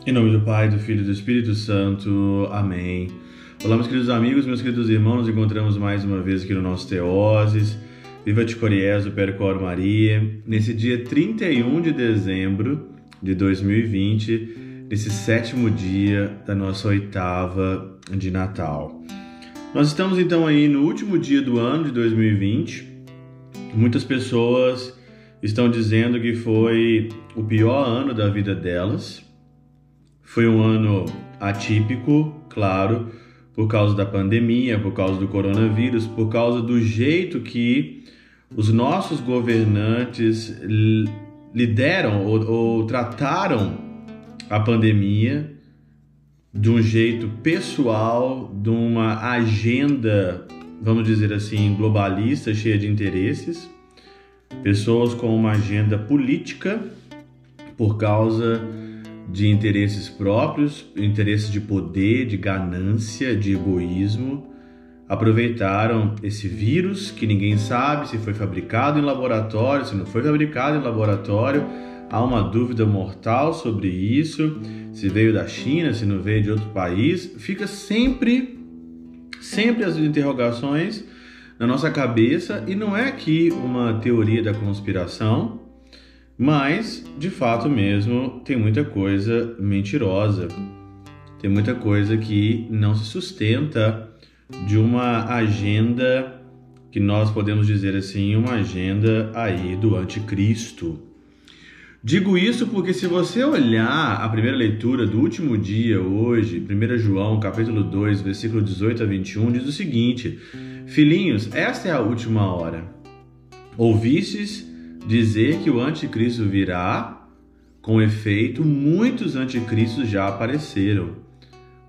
Em nome do Pai, do Filho e do Espírito Santo. Amém. Olá, meus queridos amigos, meus queridos irmãos, nos encontramos mais uma vez aqui no nosso Teoses. Viva de Coriés, o Percor Maria, nesse dia 31 de dezembro de 2020, nesse sétimo dia da nossa oitava de Natal. Nós estamos então aí no último dia do ano de 2020. Muitas pessoas estão dizendo que foi o pior ano da vida delas. Foi um ano atípico, claro, por causa da pandemia, por causa do coronavírus, por causa do jeito que os nossos governantes lideram ou trataram a pandemia de um jeito pessoal, de uma agenda, vamos dizer assim, globalista, cheia de interesses. Pessoas com uma agenda política por causa de interesses próprios, interesses de poder, de ganância, de egoísmo, aproveitaram esse vírus que ninguém sabe se foi fabricado em laboratório, se não foi fabricado em laboratório. Há uma dúvida mortal sobre isso, se veio da China, se não veio de outro país. Fica sempre as interrogações na nossa cabeça, e não é aqui uma teoria da conspiração, mas, de fato mesmo, tem muita coisa mentirosa, tem muita coisa que não se sustenta de uma agenda que nós podemos dizer assim, uma agenda aí do anticristo. Digo isso porque se você olhar a primeira leitura do último dia hoje, 1 João, capítulo 2, versículo 18 a 21, diz o seguinte: Filhinhos, esta é a última hora. Ouvistes dizer que o anticristo virá? Com efeito, muitos anticristos já apareceram.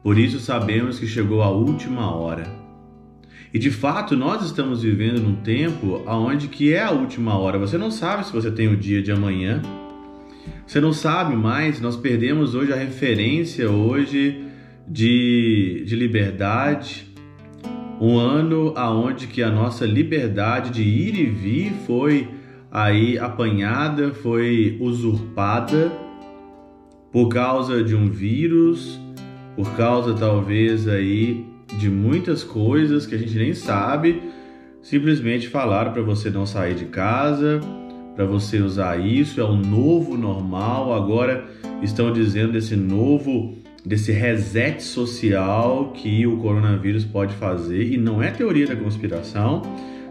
Por isso sabemos que chegou a última hora. E de fato, nós estamos vivendo num tempo onde que é a última hora. Você não sabe se você tem o dia de amanhã. Você não sabe mais. Nós perdemos hoje a referência hoje de liberdade. Um ano onde que a nossa liberdade de ir e vir foi aí apanhada, foi usurpada por causa de um vírus, por causa talvez aí de muitas coisas que a gente nem sabe. Simplesmente falaram para você não sair de casa, para você usar isso, é o novo normal. Agora estão dizendo desse reset social que o coronavírus pode fazer, e não é teoria da conspiração.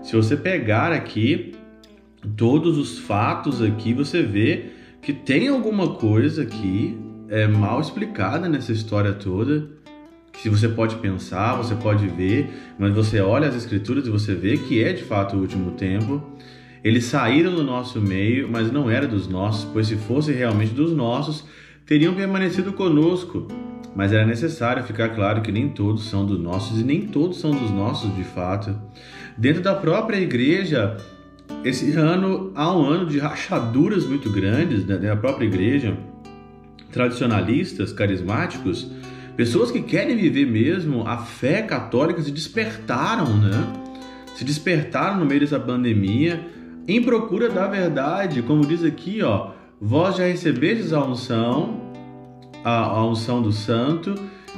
Se você pegar aqui todos os fatos aqui, você vê que tem alguma coisa aqui mal explicada nessa história toda, que você pode pensar, você pode ver, mas você olha as escrituras e você vê que é de fato o último tempo. Eles saíram do nosso meio, mas não era dos nossos, pois se fosse realmente dos nossos, teriam permanecido conosco. Mas era necessário ficar claro que nem todos são dos nossos, e nem todos são dos nossos de fato. Dentro da própria igreja, esse ano há um ano de rachaduras muito grandes na própria igreja. Tradicionalistas, carismáticos, pessoas que querem viver mesmo a fé católica se despertaram, né? Se despertaram no meio dessa pandemia em procura da verdade. Como diz aqui, vós já recebestes a unção do santo,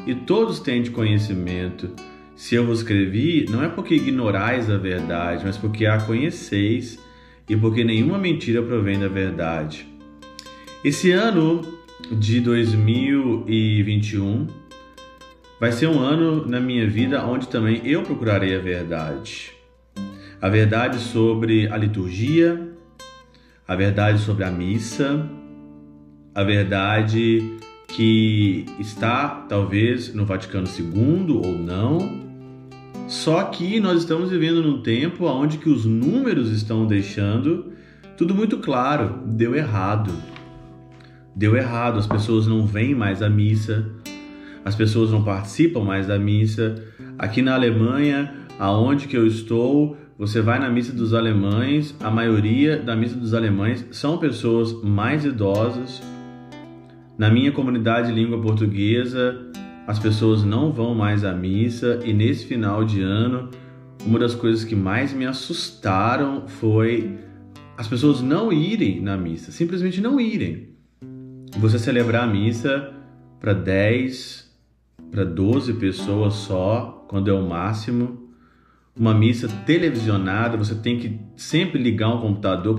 e todos têm de conhecimento. Se eu vos escrevi, não é porque ignorais a verdade, mas porque a conheceis, e porque nenhuma mentira provém da verdade. Esse ano de 2021 vai ser um ano na minha vida onde também eu procurarei a verdade. A verdade sobre a liturgia, a verdade sobre a missa, a verdade que está talvez no Vaticano II ou não. Só que nós estamos vivendo num tempo onde que os números estão deixando tudo muito claro. Deu errado, as pessoas não vêm mais à missa, as pessoas não participam mais da missa. Aqui na Alemanha, aonde que eu estou, você vai na missa dos alemães, a maioria da missa dos alemães são pessoas mais idosas. Na minha comunidade de língua portuguesa, as pessoas não vão mais à missa, e nesse final de ano, uma das coisas que mais me assustaram foi as pessoas não irem na missa, simplesmente não irem. Você celebrar a missa para 10, para 12 pessoas só, quando é o máximo. Uma missa televisionada, você tem que sempre ligar um computador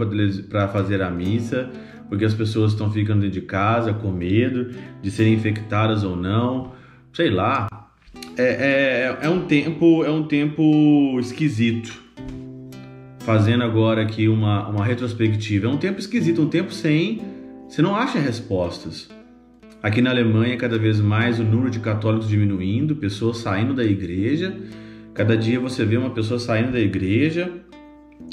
para fazer a missa, porque as pessoas estão ficando dentro de casa com medo de serem infectadas ou não, sei lá. É um tempo esquisito. Fazendo agora aqui uma retrospectiva, é um tempo esquisito, um tempo sem... Você não acha respostas. Aqui na Alemanha, cada vez mais o número de católicos diminuindo, pessoas saindo da igreja. Cada dia você vê uma pessoa saindo da igreja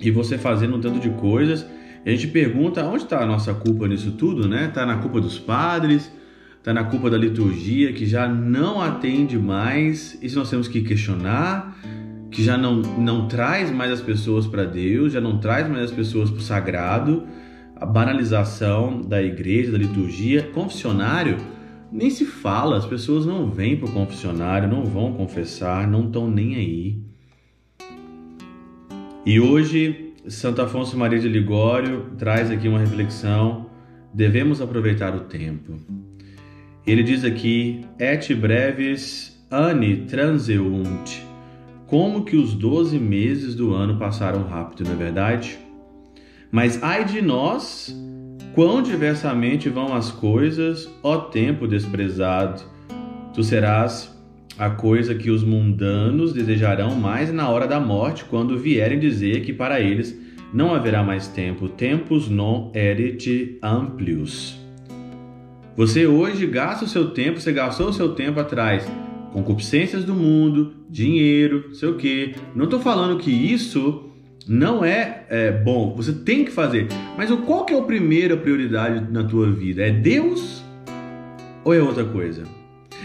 e você fazendo um tanto de coisas. E a gente pergunta onde está a nossa culpa nisso tudo, né? Está na culpa dos padres, está na culpa da liturgia que já não atende mais. Isso nós temos que questionar, que já não traz mais as pessoas para Deus, já não traz mais as pessoas para o sagrado. A banalização da igreja, da liturgia, confessionário, nem se fala, as pessoas não vêm para o confessionário, não vão confessar, não estão nem aí. E hoje, Santo Afonso Maria de Ligório traz aqui uma reflexão: devemos aproveitar o tempo. Ele diz aqui: et brevis anni transeunt. Como que os 12 meses do ano passaram rápido, não é verdade? Mas ai de nós, quão diversamente vão as coisas, ó tempo desprezado. Tu serás a coisa que os mundanos desejarão mais na hora da morte, quando vierem dizer que para eles não haverá mais tempo. Tempus non erit amplius. Você hoje gasta o seu tempo, você gastou o seu tempo atrás, concupiscências do mundo, dinheiro, sei o quê. Não estou falando que isso não é bom, você tem que fazer. Mas qual que é a primeira prioridade na tua vida? É Deus ou é outra coisa?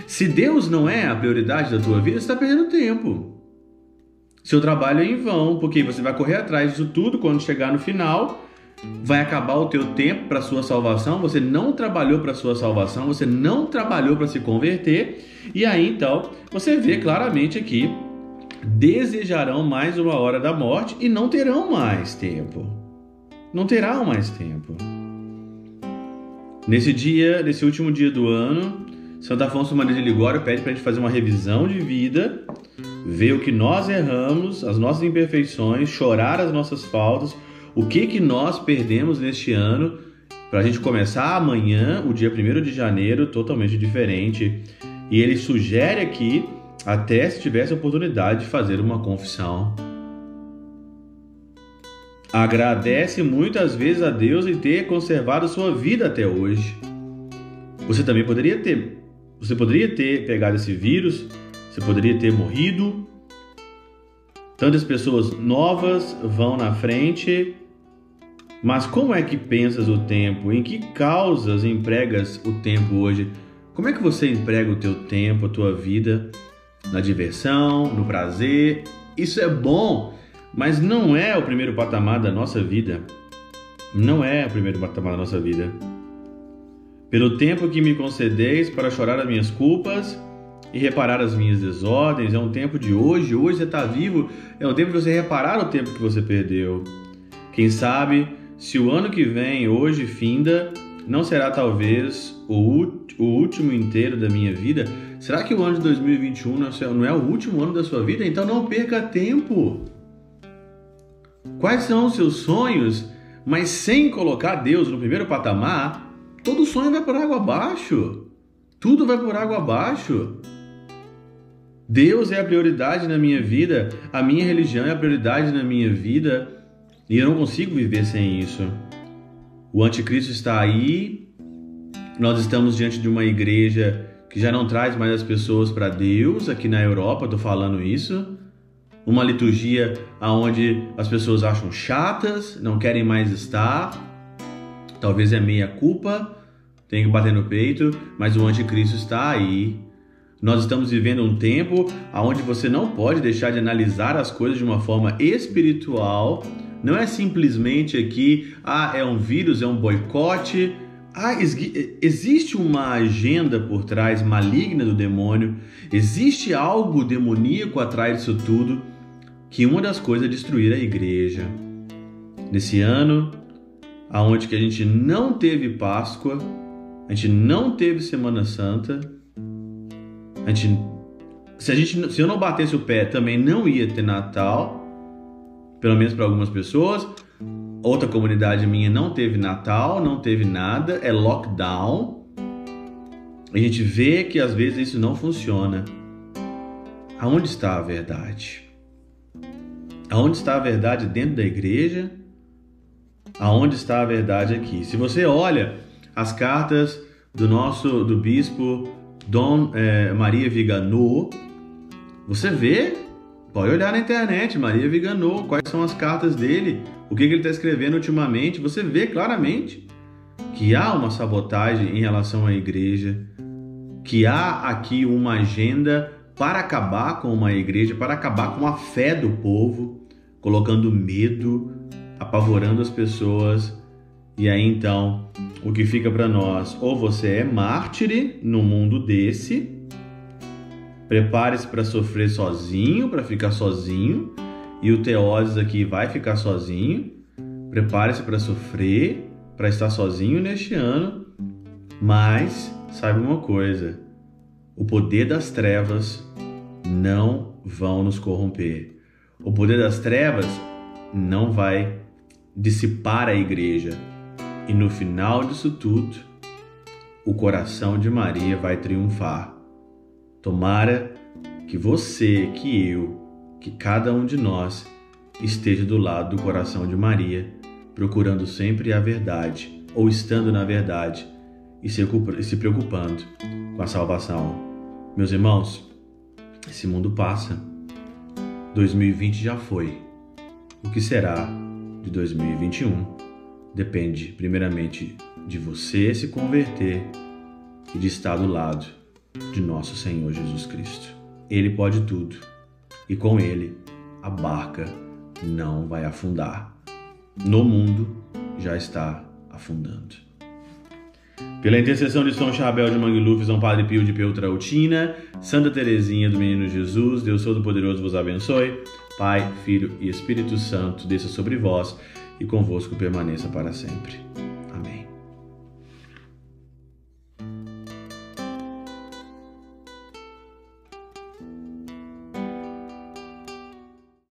Se Deus não é a prioridade da tua vida, você está perdendo tempo. Seu trabalho é em vão, porque você vai correr atrás disso tudo, quando chegar no final, vai acabar o teu tempo para a sua salvação, você não trabalhou para a sua salvação, você não trabalhou para se converter, e aí então você vê claramente aqui: desejarão mais uma hora da morte e não terão mais tempo. Não terão mais tempo. Nesse último dia do ano, Santo Afonso Maria de Ligório pede para a gente fazer uma revisão de vida, ver o que nós erramos, as nossas imperfeições, chorar as nossas faltas, o que nós perdemos neste ano, para a gente começar amanhã, o dia 1º de janeiro, totalmente diferente. E ele sugere aqui, até se tivesse a oportunidade de fazer uma confissão. Agradece muitas vezes a Deus em ter conservado sua vida até hoje. Você também poderia ter pegado esse vírus, você poderia ter morrido. Tantas pessoas novas vão na frente. Mas como é que pensas o tempo? Em que causas empregas o tempo hoje? Como é que você emprega o teu tempo, a tua vida? Na diversão, no prazer? Isso é bom, mas não é o primeiro patamar da nossa vida. Não é o primeiro patamar da nossa vida. Pelo tempo que me concedeis para chorar as minhas culpas e reparar as minhas desordens, é um tempo de hoje você está vivo, é um tempo de você reparar o tempo que você perdeu. Quem sabe, se o ano que vem, hoje, finda, não será talvez o último inteiro da minha vida? Será que o ano de 2021 não é o último ano da sua vida? Então não perca tempo. Quais são os seus sonhos? Mas sem colocar Deus no primeiro patamar, todo sonho vai por água abaixo. Tudo vai por água abaixo. Deus é a prioridade na minha vida, a minha religião é a prioridade na minha vida, e eu não consigo viver sem isso. O anticristo está aí, nós estamos diante de uma igreja que já não traz mais as pessoas para Deus, aqui na Europa, estou falando isso. Uma liturgia onde as pessoas acham chatas, não querem mais estar. Talvez é meia culpa, tem que bater no peito, mas o anticristo está aí. Nós estamos vivendo um tempo onde você não pode deixar de analisar as coisas de uma forma espiritual. Não é simplesmente aqui, é um vírus, é um boicote. Existe uma agenda por trás maligna do demônio, existe algo demoníaco atrás disso tudo, que uma das coisas é destruir a igreja. Nesse ano, onde que a gente não teve Páscoa, a gente não teve Semana Santa, Se eu não batesse o pé, também não ia ter Natal, pelo menos para algumas pessoas. Outra comunidade minha não teve Natal, não teve nada, é lockdown. A gente vê que às vezes isso não funciona. Aonde está a verdade? Aonde está a verdade dentro da igreja? Aonde está a verdade aqui? Se você olha as cartas do bispo Dom Maria Viganò, você vê, pode olhar na internet, Maria Viganò, quais são as cartas dele, o que ele está escrevendo ultimamente, você vê claramente que há uma sabotagem em relação à igreja, que há aqui uma agenda para acabar com uma igreja, para acabar com a fé do povo, colocando medo, apavorando as pessoas. E aí então, o que fica para nós? Ou você é mártire no mundo desse, prepare-se para sofrer sozinho, para ficar sozinho, e o Teoses aqui vai ficar sozinho. Prepare-se para sofrer, para estar sozinho neste ano, mas saiba uma coisa: o poder das trevas não vão nos corromper. O poder das trevas não vai dissipar a igreja. E no final disso tudo, o coração de Maria vai triunfar. Tomara que você, que eu, que cada um de nós esteja do lado do coração de Maria, procurando sempre a verdade, ou estando na verdade, e se preocupando com a salvação. Meus irmãos, esse mundo passa. 2020 já foi. O que será de 2021 depende primeiramente de você se converter e de estar do lado de nosso Senhor Jesus Cristo. Ele pode tudo e com Ele a barca não vai afundar. No mundo já está afundando. Pela intercessão de São Chabel de Mangluf, São Padre Pio de Peltrautina, Santa Teresinha do Menino Jesus, Deus Todo-Poderoso vos abençoe. Pai, Filho e Espírito Santo desça sobre vós e convosco permaneça para sempre.